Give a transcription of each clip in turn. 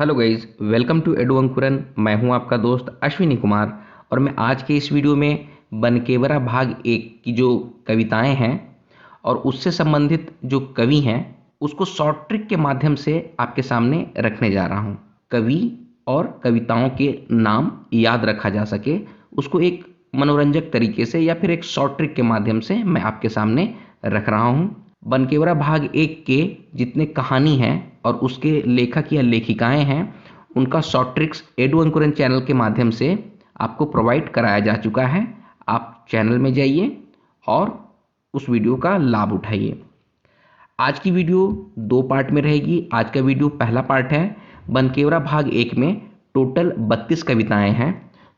Hello guys, welcome to Edu Ankuran. मैं हूं आपका दोस्त अश्विनी कुमार और मैं आज के इस वीडियो में बनकेवरा भाग 1 की जो कविताएं हैं और उससे संबंधित जो कवि हैं उसको शॉर्ट ट्रिक के माध्यम से आपके सामने रखने जा रहा हूं। कवि और कविताओं के नाम याद रखा जा सके उसको एक मनोरंजक तरीके से या फिर एक शॉर्ट ट्रिक के माध्यम से मैं आपके सामने रख रहा हूं। बनकेवरा भाग 1 के जितने कहानी हैं और उसके लेखक या लेखिकाएं हैं उनका शॉर्ट ट्रिक्स एडू अंकुरन चैनल के माध्यम से आपको प्रोवाइड कराया जा चुका है। आप चैनल में जाइए और उस वीडियो का लाभ उठाइए। आज की वीडियो 2 पार्ट में रहेगी। आज का वीडियो पहला पार्ट है। बनकेवरा भाग 1 में टोटल 32 कविताएं हैं।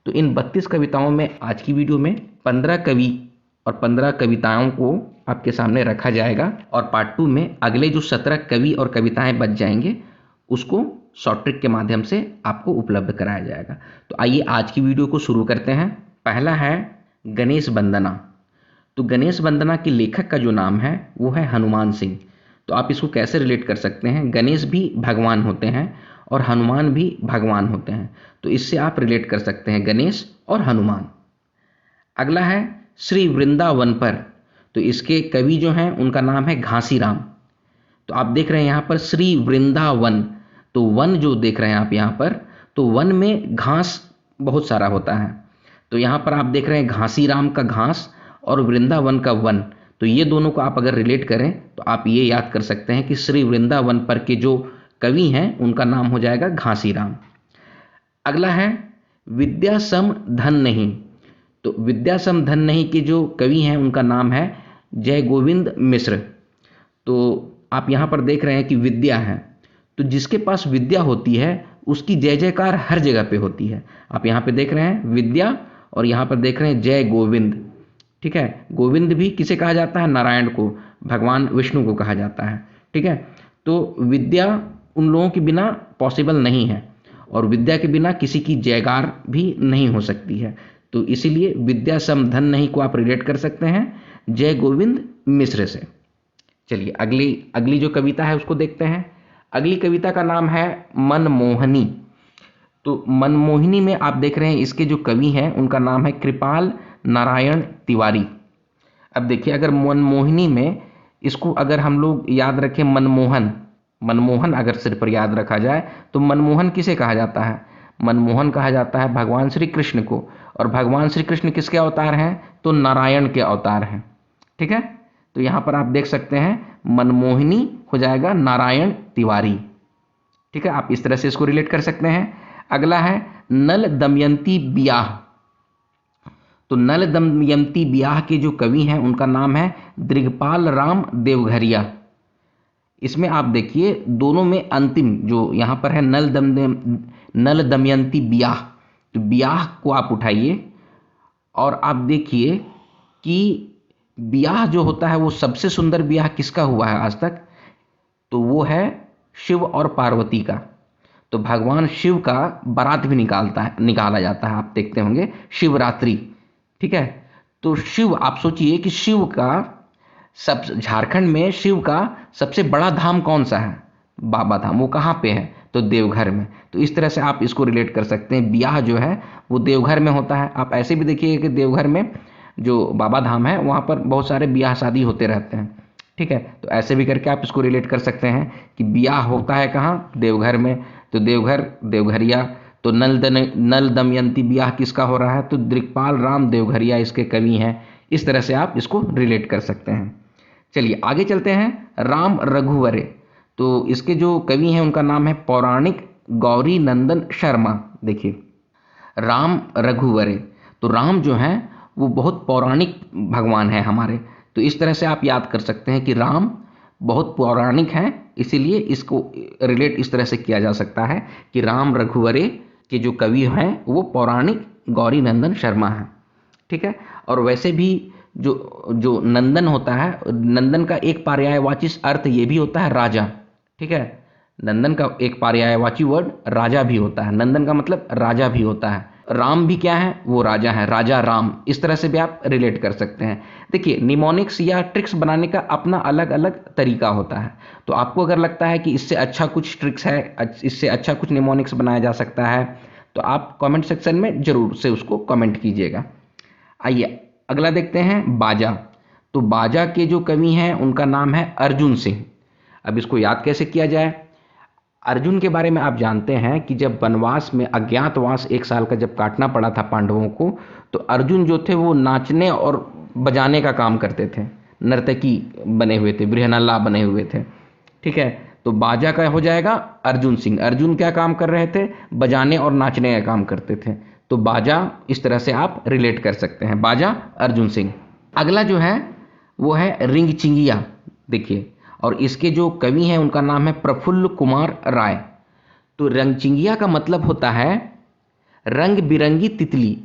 तो इन 32 कविताओं में आज की वीडियो में 15 कवि और 15 कविताओं को आपके सामने रखा जाएगा और पार्ट 2 में अगले जो 17 कवि और कविताएं बच जाएंगे उसको शॉर्ट ट्रिक के माध्यम से आपको उपलब्ध कराया जाएगा। तो आइए आज की वीडियो को शुरू करते हैं। पहला है गणेश वंदना। तो गणेश वंदना के लेखक का जो नाम है वो है हनुमान सिंह। तो आप इसको कैसे रिलेट कर सकते हैं? गणेश भी भगवान होते हैं और हनुमान भी भगवान होते हैं, तो इससे आप रिलेट कर सकते हैं गणेश और हनुमान। अगला है श्री वृंदावन पर। तो इसके कवि जो हैं उनका नाम है घासीराम। तो आप देख रहे हैं यहाँ पर श्री वृंदावन, तो वन जो देख रहे हैं आप यहाँ पर, तो वन में घास बहुत सारा होता है। तो यहाँ पर आप देख रहे हैं घासीराम का घास और वृंदावन का वन, तो ये दोनों को आप अगर रिलेट करें तो आप ये याद कर सकते हैं कि श्री वृंदावन पर के जो कवि हैं उनका नाम हो जाएगा घासीराम। अगला है विद्या सम धन नहीं। तो विद्या सम धन नहीं के जो कवि हैं उनका नाम है जय गोविंद मिश्र। तो आप यहाँ पर देख रहे हैं कि विद्या है, तो जिसके पास विद्या होती है उसकी जय जयकार हर जगह पे होती है। आप यहाँ पे देख रहे हैं विद्या और यहाँ पर देख रहे हैं जय गोविंद। ठीक है, गोविंद भी किसे कहा जाता है? नारायण को, भगवान विष्णु को कहा जाता है। ठीक है, तो विद्या उन लोगों के बिना पॉसिबल नहीं है और विद्या के बिना किसी की जयकार भी नहीं हो सकती है। तो इसीलिए विद्या सम धन नहीं को आप रिलेट कर सकते हैं जय गोविंद मिश्र से। चलिए अगली जो कविता है उसको देखते हैं। अगली कविता का नाम है मनमोहिनी। तो मनमोहिनी में आप देख रहे हैं इसके जो कवि हैं उनका नाम है कृपाल नारायण तिवारी। अब देखिए, अगर मनमोहिनी में इसको अगर हम लोग याद रखें मनमोहन अगर सिर पर याद रखा जाए तो मनमोहन किसे कहा जाता है? मनमोहन कहा जाता है भगवान श्री कृष्ण को, और भगवान श्री कृष्ण किसके अवतार हैं? तो नारायण के अवतार हैं। ठीक है, तो यहाँ पर आप देख सकते हैं मनमोहिनी हो जाएगा नारायण तिवारी। ठीक है, आप इस तरह से इसको रिलेट कर सकते हैं। अगला है नल दमयंती ब्याह। तो नल दमयंती ब्याह के जो कवि हैं उनका नाम है दृगपाल राम देवघरिया। इसमें आप देखिए दोनों में अंतिम जो यहाँ पर है नल दमयंती ब्याह, तो ब्याह को आप उठाइए और आप देखिए कि ब्याह जो होता है वो सबसे सुंदर ब्याह किसका हुआ है आज तक? तो वो है शिव और पार्वती का। तो भगवान शिव का बारात भी निकाला जाता है, आप देखते होंगे शिवरात्रि। ठीक है, तो शिव, आप सोचिए कि शिव का झारखंड में शिव का सबसे बड़ा धाम कौन सा है? बाबा धाम। वो कहाँ पे है? तो देवघर में। तो इस तरह से आप इसको रिलेट कर सकते हैं, ब्याह जो है वो देवघर में होता है। आप ऐसे भी देखिए कि देवघर में जो बाबा धाम है वहाँ पर बहुत सारे ब्याह शादी होते रहते हैं। ठीक है, तो ऐसे भी करके आप इसको रिलेट कर सकते हैं कि ब्याह होता है कहाँ? देवघर में। तो देवघर देवघरिया। तो नल दमयंती ब्याह किसका हो रहा है? तो दृक्पाल राम देवघरिया इसके कवि हैं। इस तरह से आप इसको रिलेट कर सकते हैं। चलिए आगे चलते हैं। राम रघुवरे। तो इसके जो कवि हैं उनका नाम है पौराणिक गौरी नंदन शर्मा। देखिए राम रघुवरे, तो राम जो हैं वो बहुत पौराणिक भगवान है हमारे। तो इस तरह से आप याद कर सकते हैं कि राम बहुत पौराणिक हैं, इसीलिए इसको रिलेट इस तरह से किया जा सकता है कि राम रघुवरे के जो कवि हैं वो पौराणिक गौरी नंदन शर्मा हैं। ठीक है, और वैसे भी जो नंदन होता है, नंदन का एक पर्यायवाची अर्थ ये भी होता है राजा। ठीक है, नंदन का एक पर्यायवाची वर्ड राजा भी होता है। नंदन का मतलब राजा भी होता है। राम भी क्या है, वो राजा है, राजा राम, इस तरह से भी आप रिलेट कर सकते हैं। देखिए निमोनिक्स या ट्रिक्स बनाने का अपना अलग अलग तरीका होता है, तो आपको अगर लगता है कि इससे अच्छा कुछ ट्रिक्स है, इससे अच्छा कुछ निमोनिक्स बनाया जा सकता है, तो आप कमेंट सेक्शन में जरूर से उसको कमेंट कीजिएगा। आइए अगला देखते हैं, बाजा। तो बाजा के जो कवि हैं उनका नाम है अर्जुन सिंह। अब इसको याद कैसे किया जाए? अर्जुन के बारे में आप जानते हैं कि जब वनवास में अज्ञातवास 1 साल का जब काटना पड़ा था पांडवों को, तो अर्जुन जो थे वो नाचने और बजाने का काम करते थे, नर्तकी बने हुए थे, बृहन्नला बने हुए थे। ठीक है, तो बाजा का हो जाएगा अर्जुन सिंह। अर्जुन क्या काम कर रहे थे? बजाने और नाचने का काम करते थे, तो बाजा इस तरह से आप रिलेट कर सकते हैं, बाजा अर्जुन सिंह। अगला जो है वो है रिंगचिंगिया। देखिए, और इसके जो कवि हैं उनका नाम है प्रफुल्ल कुमार राय। तो रंगचिंगिया का मतलब होता है रंग बिरंगी तितली।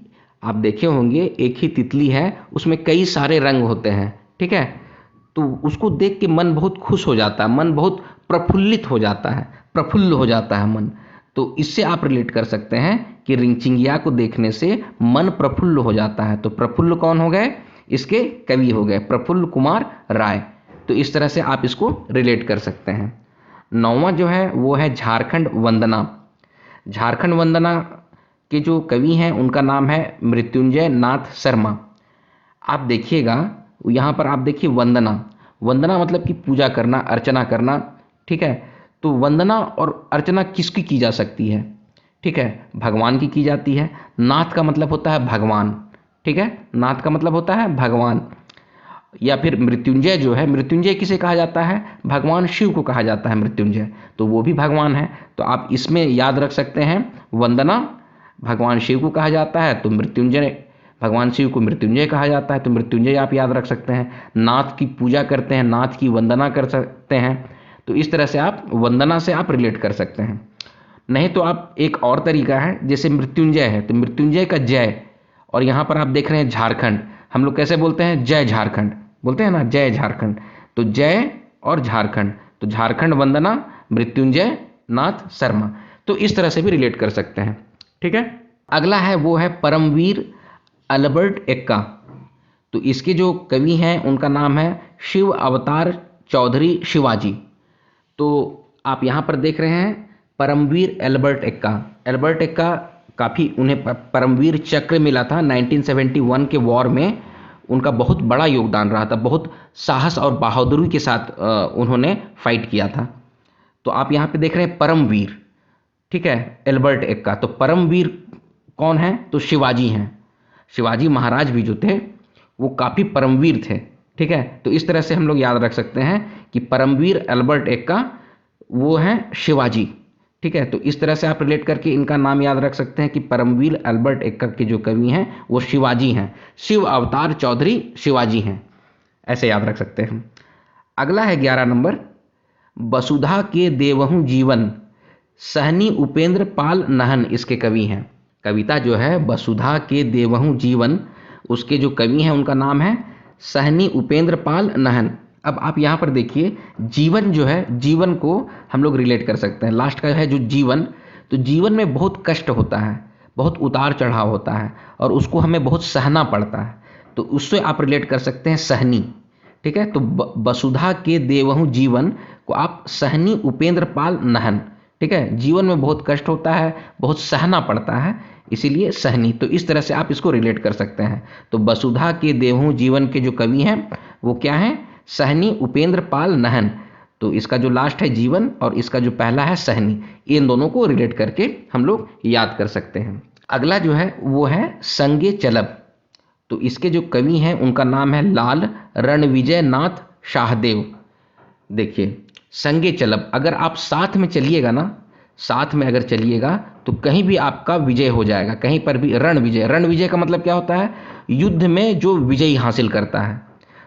आप देखे होंगे एक ही तितली है, उसमें कई सारे रंग होते हैं। ठीक है, तो उसको देख के मन बहुत खुश हो जाता है, मन बहुत प्रफुल्लित हो जाता है, प्रफुल्ल हो जाता है मन। तो इससे आप रिलेट कर सकते हैं कि रिंगचिंगिया को देखने से मन प्रफुल्ल हो जाता है। तो प्रफुल्ल कौन हो गए? इसके कवि हो गए प्रफुल्ल कुमार राय। तो इस तरह से आप इसको रिलेट कर सकते हैं। 9वां जो है वो है झारखंड वंदना। झारखंड वंदना के जो कवि हैं उनका नाम है मृत्युंजय नाथ शर्मा। आप देखिएगा यहाँ पर, आप देखिए वंदना, वंदना मतलब कि पूजा करना, अर्चना करना। ठीक है, तो वंदना और अर्चना किसकी की जा सकती है? ठीक है, भगवान की जाती है। नाथ का मतलब होता है भगवान। ठीक है, नाथ का मतलब होता है भगवान। या फिर मृत्युंजय जो है, मृत्युंजय किसे कहा जाता है? भगवान शिव को कहा जाता है मृत्युंजय, तो वो भी भगवान है। तो आप इसमें याद रख सकते हैं, वंदना भगवान शिव को कहा जाता है, तो मृत्युंजय, भगवान शिव को मृत्युंजय कहा जाता है, तो मृत्युंजय आप याद रख सकते हैं। नाथ की पूजा करते हैं, नाथ की वंदना कर सकते हैं, तो इस तरह से आप वंदना से आप रिलेट कर सकते हैं। नहीं तो आप एक और तरीका है, जैसे मृत्युंजय है तो मृत्युंजय का जय, और यहाँ पर आप देख रहे हैं झारखंड, हम लोग कैसे बोलते हैं? जय झारखंड बोलते हैं ना, जय झारखंड। तो जय और झारखंड, तो झारखंड वंदना मृत्युंजय नाथ शर्मा, तो इस तरह से भी रिलेट कर सकते हैं। ठीक है, अगला है वो है परमवीर अल्बर्ट एक्का। तो इसके जो कवि हैं उनका नाम है शिव अवतार चौधरी शिवाजी। तो आप यहाँ पर देख रहे हैं परमवीर एल्बर्ट एक्का। एल्बर्ट एक्का काफ़ी, उन्हें परमवीर चक्र मिला था 1971 के वॉर में, उनका बहुत बड़ा योगदान रहा था, बहुत साहस और बहादुरी के साथ उन्होंने फाइट किया था। तो आप यहाँ पे देख रहे हैं परमवीर, ठीक है, एल्बर्ट एक्का। तो परमवीर कौन है? तो शिवाजी हैं। शिवाजी महाराज भी जो थे वो काफ़ी परमवीर थे। ठीक है, तो इस तरह से हम लोग याद रख सकते हैं कि परमवीर एल्बर्ट एक्का वो हैं शिवाजी। ठीक है, तो इस तरह से आप रिलेट करके इनका नाम याद रख सकते हैं कि परमवीर एल्बर्ट एक्का के जो कवि हैं वो शिवाजी हैं, शिव अवतार चौधरी शिवाजी हैं, ऐसे याद रख सकते हैं। अगला है 11 नंबर, वसुधा के देवहु जीवन, सहनी उपेंद्र पाल नहन इसके कवि हैं। कविता जो है वसुधा के देवहु जीवन, उसके जो कवि हैं उनका नाम है सहनी उपेंद्र पाल नहन। अब आप यहाँ पर देखिए, जीवन जो है, जीवन को हम लोग रिलेट कर सकते हैं, लास्ट का है जो जीवन, तो जीवन में बहुत कष्ट होता है, बहुत उतार चढ़ाव होता है, और उसको हमें बहुत सहना पड़ता है, तो उससे आप रिलेट कर सकते हैं सहनी। ठीक है, तो वसुधा के देवहु जीवन को आप सहनी उपेंद्र पाल नहन। ठीक है, जीवन में बहुत कष्ट होता है, बहुत सहना पड़ता है, इसीलिए सहनी। तो इस तरह से आप इसको रिलेट कर सकते हैं। तो वसुधा के देवहु जीवन के जो कवि हैं वो क्या हैं? सहनी उपेंद्र पाल नहन। तो इसका जो लास्ट है जीवन और इसका जो पहला है सहनी, इन दोनों को रिलेट करके हम लोग याद कर सकते हैं। अगला जो है वो है संगे चलब। तो इसके जो कवि हैं उनका नाम है लाल रणविजय नाथ शाहदेव। देखिए, संगे चलब, अगर आप साथ में चलिएगा ना, साथ में अगर चलिएगा तो कहीं भी आपका विजय हो जाएगा, कहीं पर भी। रण विजय, रण विजय का मतलब क्या होता है? युद्ध में जो विजयी हासिल करता है।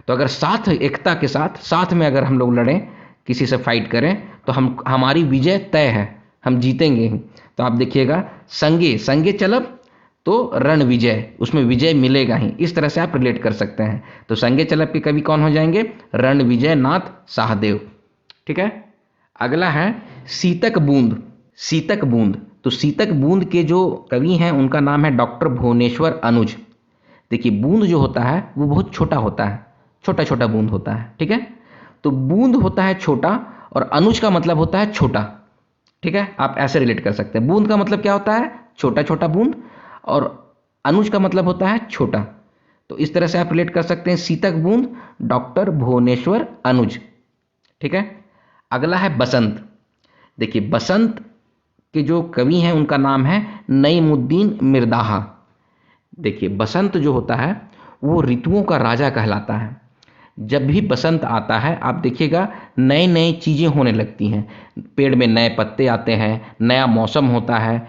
तो अगर साथ, एकता के साथ, साथ में अगर हम लोग लड़ें, किसी से फाइट करें, तो हमारी विजय तय है, हम जीतेंगे ही। तो आप देखिएगा, संगे, संगे चलब तो रण विजय, उसमें विजय मिलेगा ही, इस तरह से आप रिलेट कर सकते हैं। तो संगे चलब के कवि कौन हो जाएंगे? रण विजय नाथ शाहदेव। ठीक है, अगला है सीतक बूंद। सीतक बूंद, तो सीतक बूंद के जो कवि हैं उनका नाम है डॉक्टर भुवनेश्वर अनुज। देखिए बूंद जो होता है वो बहुत छोटा होता है, छोटा छोटा बूंद होता है, ठीक है। तो बूंद होता है छोटा और अनुज का मतलब होता है छोटा, ठीक है। आप ऐसे रिलेट कर सकते हैं, बूंद का मतलब क्या होता है, छोटा छोटा बूंद, और अनुज का मतलब होता है छोटा। तो इस तरह से आप रिलेट कर सकते हैं, सीतक बूंद डॉक्टर भुवनेश्वर अनुज, ठीक है। अगला है बसंत। देखिए बसंत के जो कवि हैं उनका नाम है नईमुद्दीन मिर्दाहा। देखिए बसंत जो होता है वो ऋतुओं का राजा कहलाता है। जब भी बसंत आता है आप देखिएगा नई नई चीज़ें होने लगती हैं, पेड़ में नए पत्ते आते हैं, नया मौसम होता है,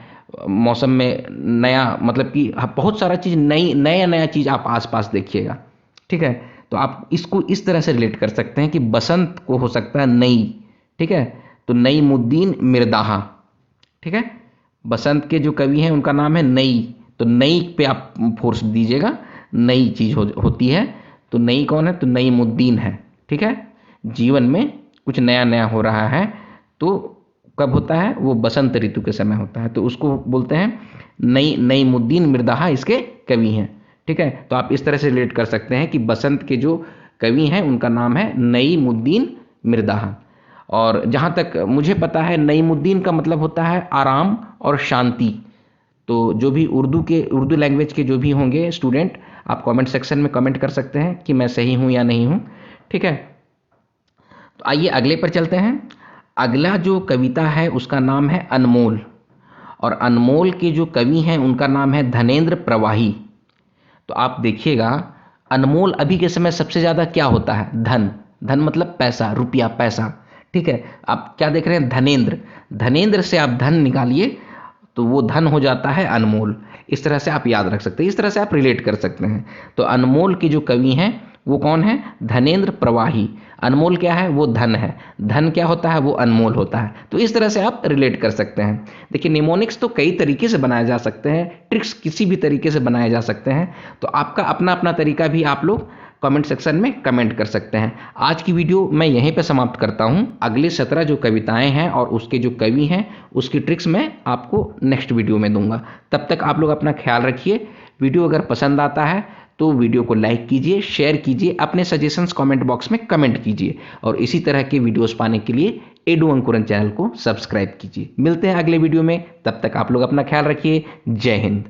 मौसम में नया मतलब कि बहुत सारा चीज़ नई नया नया चीज़ आप आसपास देखिएगा, ठीक है। तो आप इसको इस तरह से रिलेट कर सकते हैं कि बसंत को हो सकता है नई, ठीक है। तो नईमुद्दीन मिर्दाहा, ठीक है। बसंत के जो कवि हैं उनका नाम है नई, तो नई पे आप फोर्स दीजिएगा, नई चीज़ होती है। तो नई कौन है, तो नईमुद्दीन है, ठीक है। जीवन में कुछ नया नया हो रहा है तो कब होता है, वो बसंत ऋतु के समय होता है, तो उसको बोलते हैं नईमुद्दीन मिर्दाहा इसके कवि हैं, ठीक है। तो आप इस तरह से रिलेट कर सकते हैं कि बसंत के जो कवि हैं उनका नाम है नईमुद्दीन मिर्दाहा। और जहाँ तक मुझे पता है नईमुद्दीन का मतलब होता है आराम और शांति। तो जो भी उर्दू लैंग्वेज के जो भी होंगे स्टूडेंट, आप कमेंट सेक्शन में कमेंट कर सकते हैं कि मैं सही हूँ या नहीं हूँ, ठीक है। तो आइए अगले पर चलते हैं। अगला जो कविता है उसका नाम है अनमोल, और अनमोल के जो कवि हैं उनका नाम है धनेंद्र प्रवाही। तो आप देखिएगा अनमोल अभी के समय सबसे ज़्यादा क्या होता है, धन। धन मतलब पैसा, रुपया, पैसा, ठीक है। आप क्या देख रहे हैं, धनेंद्र। धनेंद्र से आप धन निकालिए तो वो धन हो जाता है अनमोल। इस तरह से आप याद रख सकते हैं, इस तरह से आप रिलेट कर सकते हैं। तो अनमोल के जो कवि हैं वो कौन है, धनेंद्र प्रवाही। अनमोल क्या है, वो धन है। धन क्या होता है, वो अनमोल होता है। तो इस तरह से आप रिलेट कर सकते हैं। देखिए निमोनिक्स तो कई तरीके से बनाए जा सकते हैं, ट्रिक्स किसी भी तरीके से बनाए जा सकते हैं। तो आपका अपना अपना तरीका भी आप लोग कमेंट सेक्शन में कमेंट कर सकते हैं। आज की वीडियो मैं यहीं पे समाप्त करता हूं। अगले 17 जो कविताएं हैं और उसके जो कवि हैं उसकी ट्रिक्स मैं आपको नेक्स्ट वीडियो में दूंगा। तब तक आप लोग अपना ख्याल रखिए। वीडियो अगर पसंद आता है तो वीडियो को लाइक कीजिए, शेयर कीजिए, अपने सजेशंस कमेंट बॉक्स में कमेंट कीजिए, और इसी तरह के वीडियोस पाने के लिए एडू अंकुरन चैनल को सब्सक्राइब कीजिए। मिलते हैं अगले वीडियो में, तब तक आप लोग अपना ख्याल रखिए। जय हिंद।